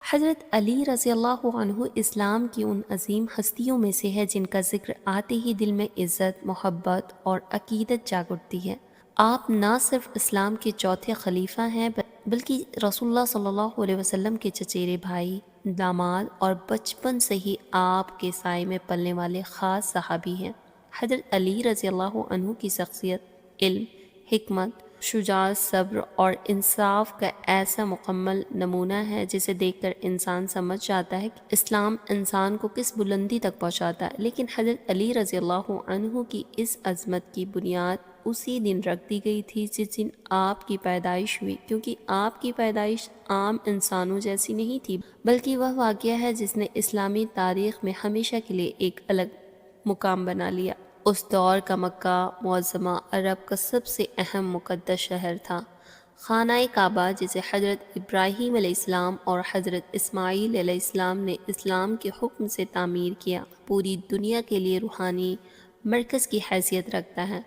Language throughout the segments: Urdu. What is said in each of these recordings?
حضرت علی رضی اللہ عنہ اسلام کی ان عظیم ہستیوں میں سے ہے جن کا ذکر آتے ہی دل میں عزت، محبت اور عقیدت جاگ اٹھتی ہے۔ آپ نہ صرف اسلام کے چوتھے خلیفہ ہیں بلکہ رسول اللہ صلی اللہ علیہ وسلم کے چچیرے بھائی، داماد اور بچپن سے ہی آپ کے سائے میں پلنے والے خاص صحابی ہیں۔ حضرت علی رضی اللہ عنہ کی شخصیت علم، حکمت، شجاعت، صبر اور انصاف کا ایسا مکمل نمونہ ہے جسے دیکھ کر انسان سمجھ جاتا ہے کہ اسلام انسان کو کس بلندی تک پہنچاتا ہے۔ لیکن حضرت علی رضی اللہ عنہ کی اس عظمت کی بنیاد اسی دن رکھ دی گئی تھی جس دن آپ کی پیدائش ہوئی، کیونکہ آپ کی پیدائش عام انسانوں جیسی نہیں تھی، بلکہ وہ واقعہ ہے جس نے اسلامی تاریخ میں ہمیشہ کے لیے ایک الگ مقام بنا لیا۔ اس دور کا مکہ معظمہ عرب کا سب سے اہم مقدس شہر تھا۔ خانہ کعبہ جسے حضرت ابراہیم علیہ السلام اور حضرت اسماعیل علیہ السلام نے اسلام کے حکم سے تعمیر کیا، پوری دنیا کے لیے روحانی مرکز کی حیثیت رکھتا ہے۔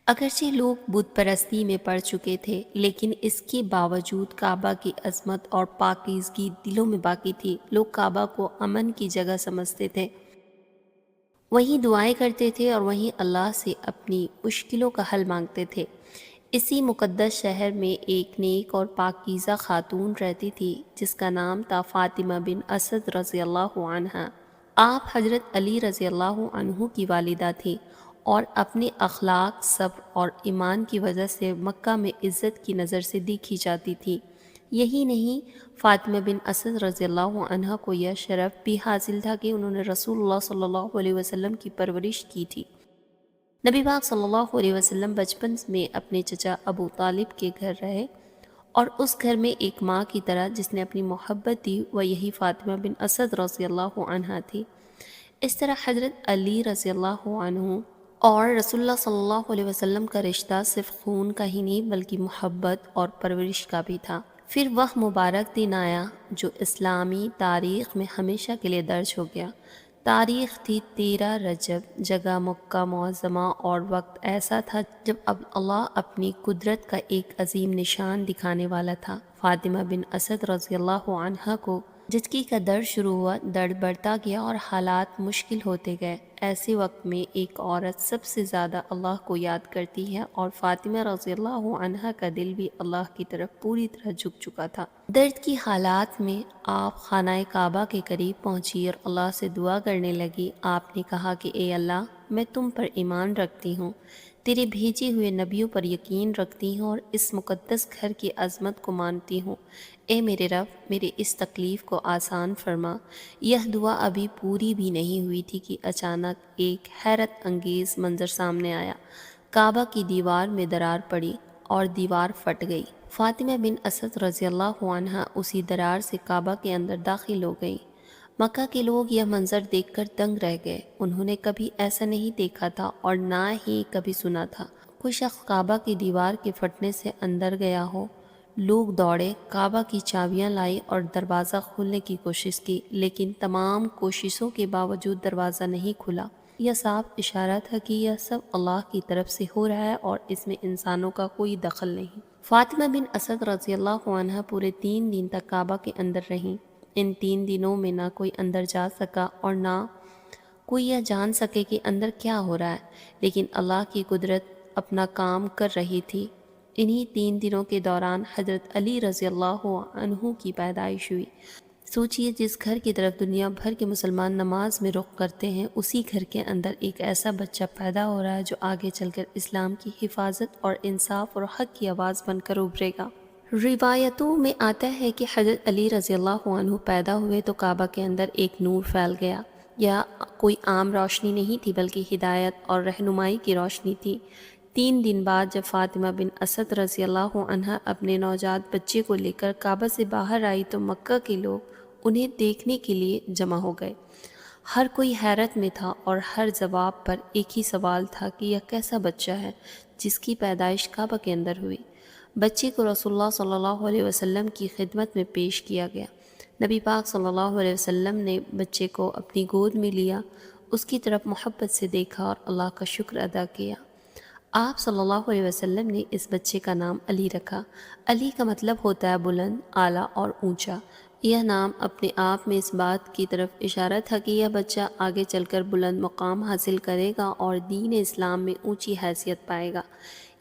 اگرچہ لوگ بت پرستی میں پڑ چکے تھے، لیکن اس کے باوجود کعبہ کی عظمت اور پاکیزگی دلوں میں باقی تھی۔ لوگ کعبہ کو امن کی جگہ سمجھتے تھے، وہیں دعائیں کرتے تھے اور وہیں اللہ سے اپنی مشکلوں کا حل مانگتے تھے۔ اسی مقدس شہر میں ایک نیک اور پاکیزہ خاتون رہتی تھی جس کا نام تھا فاطمہ بن اسد رضی اللہ عنہا۔ آپ حضرت علی رضی اللہ عنہ کی والدہ تھی اور اپنے اخلاق، صبر اور ایمان کی وجہ سے مکہ میں عزت کی نظر سے دیکھی جاتی تھی۔ یہی نہیں، فاطمہ بن اسد رضی اللہ عنہ کو یہ شرف بھی حاصل تھا کہ انہوں نے رسول اللہ صلی اللہ علیہ وسلم کی پرورش کی تھی۔ نبی پاک صلی اللہ علیہ وسلم بچپن میں اپنے چچا ابو طالب کے گھر رہے اور اس گھر میں ایک ماں کی طرح جس نے اپنی محبت دی وہ یہی فاطمہ بن اسد رضی اللہ عنہ تھی۔ اس طرح حضرت علی رضی اللہ عنہ اور رسول اللہ صلی اللہ علیہ وسلم کا رشتہ صرف خون کا ہی نہیں بلکہ محبت اور پرورش کا بھی تھا۔ پھر وہ مبارک دن آیا جو اسلامی تاریخ میں ہمیشہ کے لیے درج ہو گیا۔ تاریخ تھی 13 رجب، جگہ مکہ معظمہ اور وقت ایسا تھا جب اب اللہ اپنی قدرت کا ایک عظیم نشان دکھانے والا تھا۔ فاطمہ بن اسد رضی اللہ عنہا کو جھٹکی کا درد شروع ہوا، درد بڑھتا گیا اور حالات مشکل ہوتے گئے۔ ایسے وقت میں ایک عورت سب سے زیادہ اللہ کو یاد کرتی ہے اور فاطمہ رضی اللہ عنہا کا دل بھی اللہ کی طرف پوری طرح جھک چکا تھا۔ درد کی حالات میں آپ خانہ کعبہ کے قریب پہنچی اور اللہ سے دعا کرنے لگی۔ آپ نے کہا کہ اے اللہ، میں تم پر ایمان رکھتی ہوں، تیرے بھیجے ہوئے نبیوں پر یقین رکھتی ہوں اور اس مقدس گھر کی عظمت کو مانتی ہوں۔ اے میرے رب، میرے اس تکلیف کو آسان فرما۔ یہ دعا ابھی پوری بھی نہیں ہوئی تھی کہ اچانک ایک حیرت انگیز منظر سامنے آیا۔ کعبہ کی دیوار میں درار پڑی اور دیوار پھٹ گئی۔ فاطمہ بن اسد رضی اللہ عنہا اسی درار سے کعبہ کے اندر داخل ہو گئی۔ مکہ کے لوگ یہ منظر دیکھ کر دنگ رہ گئے۔ انہوں نے کبھی ایسا نہیں دیکھا تھا اور نہ ہی کبھی سنا تھا کوئی شخص کعبہ کی دیوار کے پھٹنے سے اندر گیا ہو۔ لوگ دوڑے، کعبہ کی چابیاں لائی اور دروازہ کھولنے کی کوشش کی، لیکن تمام کوششوں کے باوجود دروازہ نہیں کھلا۔ یہ صاف اشارہ تھا کہ یہ سب اللہ کی طرف سے ہو رہا ہے اور اس میں انسانوں کا کوئی دخل نہیں۔ فاطمہ بن اسد رضی اللہ عنہا پورے 3 دن تک کعبہ کے اندر رہیں۔ ان 3 دنوں میں نہ کوئی اندر جا سکا اور نہ کوئی یہ جان سکے کہ اندر کیا ہو رہا ہے، لیکن اللہ کی قدرت اپنا کام کر رہی تھی۔ انہی 3 دنوں کے دوران حضرت علی رضی اللہ عنہ کی پیدائش ہوئی۔ سوچئے، جس گھر کی طرف دنیا بھر کے مسلمان نماز میں رخ کرتے ہیں، اسی گھر کے اندر ایک ایسا بچہ پیدا ہو رہا ہے جو آگے چل کر اسلام کی حفاظت اور انصاف اور حق کی آواز بن کر ابھرے گا۔ روایتوں میں آتا ہے کہ حضرت علی رضی اللہ عنہ پیدا ہوئے تو کعبہ کے اندر ایک نور پھیل گیا۔ یہ کوئی عام روشنی نہیں تھی بلکہ ہدایت اور رہنمائی کی روشنی تھی۔ 3 دن بعد جب فاطمہ بن اسد رضی اللہ عنہا اپنے نوزائیدہ بچے کو لے کر کعبہ سے باہر آئی تو مکہ کے لوگ انہیں دیکھنے کے لیے جمع ہو گئے۔ ہر کوئی حیرت میں تھا اور ہر جواب پر ایک ہی سوال تھا کہ یہ کیسا بچہ ہے جس کی پیدائش کعبہ کے اندر ہوئی۔ بچے کو رسول اللہ صلی اللہ علیہ وسلم کی خدمت میں پیش کیا گیا۔ نبی پاک صلی اللہ علیہ وسلم نے بچے کو اپنی گود میں لیا، اس کی طرف محبت سے دیکھا اور اللہ کا شکر ادا کیا۔ آپ صلی اللہ علیہ وسلم نے اس بچے کا نام علی رکھا۔ علی کا مطلب ہوتا ہے بلند، اعلیٰ اور اونچا۔ یہ نام اپنے آپ میں اس بات کی طرف اشارہ تھا کہ یہ بچہ آگے چل کر بلند مقام حاصل کرے گا اور دین اسلام میں اونچی حیثیت پائے گا۔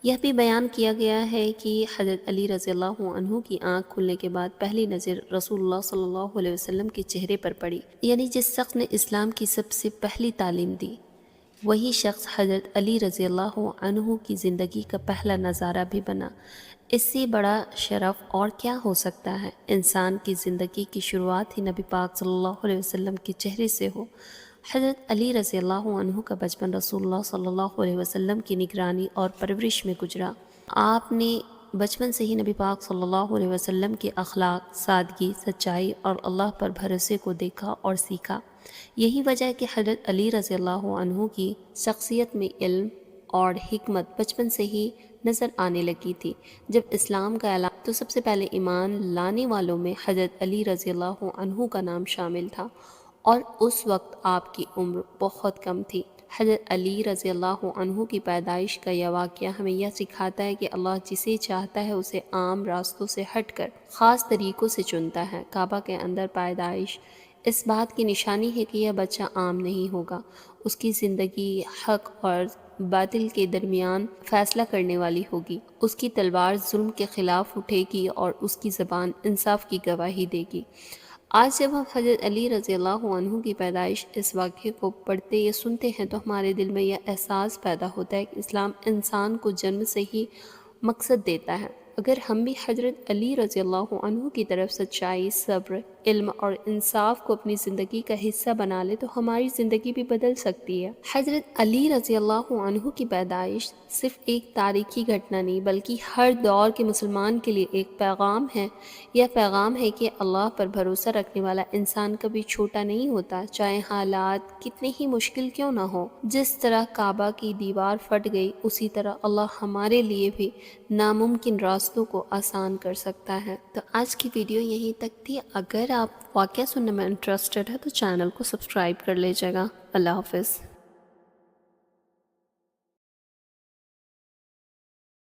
یہ بھی بیان کیا گیا ہے کہ حضرت علی رضی اللہ عنہ کی آنکھ کھلنے کے بعد پہلی نظر رسول اللہ صلی اللہ علیہ وسلم کے چہرے پر پڑی، یعنی جس شخص نے اسلام کی سب سے پہلی تعلیم دی، وہی شخص حضرت علی رضی اللہ عنہ کی زندگی کا پہلا نظارہ بھی بنا۔ اس سے بڑا شرف اور کیا ہو سکتا ہے؟ انسان کی زندگی کی شروعات ہی نبی پاک صلی اللہ علیہ وسلم کے چہرے سے ہو۔ حضرت علی رضی اللہ عنہ کا بچپن رسول اللہ صلی اللہ علیہ وسلم کی نگرانی اور پرورش میں گزرا۔ آپ نے بچپن سے ہی نبی پاک صلی اللہ علیہ وسلم کے اخلاق، سادگی، سچائی اور اللہ پر بھروسے کو دیکھا اور سیکھا۔ یہی وجہ ہے کہ حضرت علی رضی اللہ عنہ کی شخصیت میں علم اور حکمت بچپن سے ہی نظر آنے لگی تھی۔ جب اسلام کا اعلان تو سب سے پہلے ایمان لانے والوں میں حضرت علی رضی اللہ عنہ کا نام شامل تھا، اور اس وقت آپ کی عمر بہت کم تھی۔ حضرت علی رضی اللہ عنہ کی پیدائش کا یہ واقعہ ہمیں یہ سکھاتا ہے کہ اللہ جسے چاہتا ہے اسے عام راستوں سے ہٹ کر خاص طریقوں سے چنتا ہے۔ کعبہ کے اندر پیدائش اس بات کی نشانی ہے کہ یہ بچہ عام نہیں ہوگا۔ اس کی زندگی حق اور باطل کے درمیان فیصلہ کرنے والی ہوگی۔ اس کی تلوار ظلم کے خلاف اٹھے گی اور اس کی زبان انصاف کی گواہی دے گی۔ آج جب ہم حضرت علی رضی اللہ عنہ کی پیدائش اس واقعے کو پڑھتے یا سنتے ہیں تو ہمارے دل میں یہ احساس پیدا ہوتا ہے کہ اسلام انسان کو جنم سے ہی مقصد دیتا ہے۔ اگر ہم بھی حضرت علی رضی اللہ عنہ کی طرف سچائی، صبر، علم اور انصاف کو اپنی زندگی کا حصہ بنا لے تو ہماری زندگی بھی بدل سکتی ہے۔ حضرت علی رضی اللہ عنہ کی پیدائش صرف ایک تاریخی گھٹنا نہیں بلکہ ہر دور کے مسلمان کے لیے ایک پیغام ہے۔ یہ پیغام ہے کہ اللہ پر بھروسہ رکھنے والا انسان کبھی چھوٹا نہیں ہوتا، چاہے حالات کتنے ہی مشکل کیوں نہ ہو۔ جس طرح کعبہ کی دیوار پھٹ گئی، اسی طرح اللہ ہمارے لیے بھی ناممکن راستوں کو آسان کر سکتا ہے۔ تو آج کی ویڈیو یہیں تک تھی۔ اگر آپ واقعہ سننے میں انٹرسٹڈ ہے تو چینل کو سبسکرائب کر لیجیے گا۔ اللہ حافظ۔